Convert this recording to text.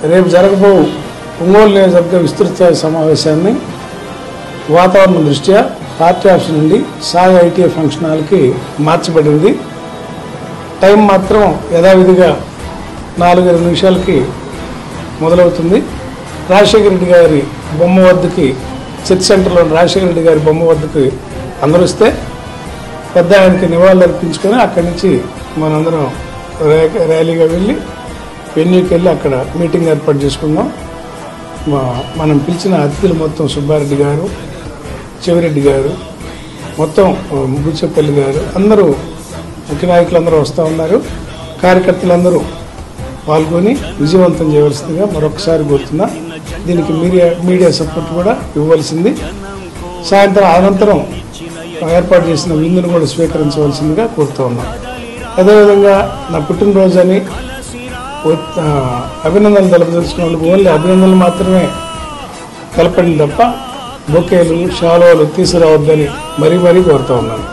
రేపు జరగబో ఒంగోలు నియోజకవర్గ విస్తృత స్థాయి సమావేశాన్ని వాతావరణం దృష్ట్యా పార్టీ ఆఫీస్ నుండి సాయి ఐటీఐ ఫంక్షన్ హాల్కి మార్చబడింది. టైం మాత్రం యథావిధిగా 4-5 నిమిషాలకి మొదలవుతుంది. రాజశేఖర రెడ్డి గారి బొమ్మ వద్దకి చర్చ్ సెంటర్లో రాజశేఖర రెడ్డి గారి బొమ్మ వద్దకి అందరూ వస్తే పెద్ద ఆయనకి నివాళులు అర్పించుకొని అక్కడి నుంచి మనందరం ర్యాలీగా వెళ్ళి వెన్యూకి వెళ్ళి అక్కడ మీటింగ్ ఏర్పాటు చేసుకుందాం. మనం పిలిచిన అతిథులు మొత్తం సుబ్బారెడ్డి గారు, చెవిరెడ్డి గారు, మొత్తం బుచ్చపల్లి గారు, అందరూ ముఖ్య నాయకులందరూ వస్తూ ఉన్నారు. కార్యకర్తలందరూ పాల్గొని విజయవంతం చేయవలసిందిగా మరొకసారి కోరుతున్నా. దీనికి మీడియా సపోర్ట్ కూడా ఇవ్వవలసింది. సాయంత్రం అనంతరం ఏర్పాటు చేసిన విందును కూడా స్వీకరించవలసిందిగా కోరుతూ ఉన్నాం. అదేవిధంగా నా పుట్టినరోజు అని అభినందనలు తెలపదలుచుకున్న వాళ్ళకి ఓన్లీ అభినందనలు మాత్రమే తెలపండి తప్ప బొకేలు, షాలువాలు తీసుకురావద్దని మరీ కోరుతూ ఉన్నాను.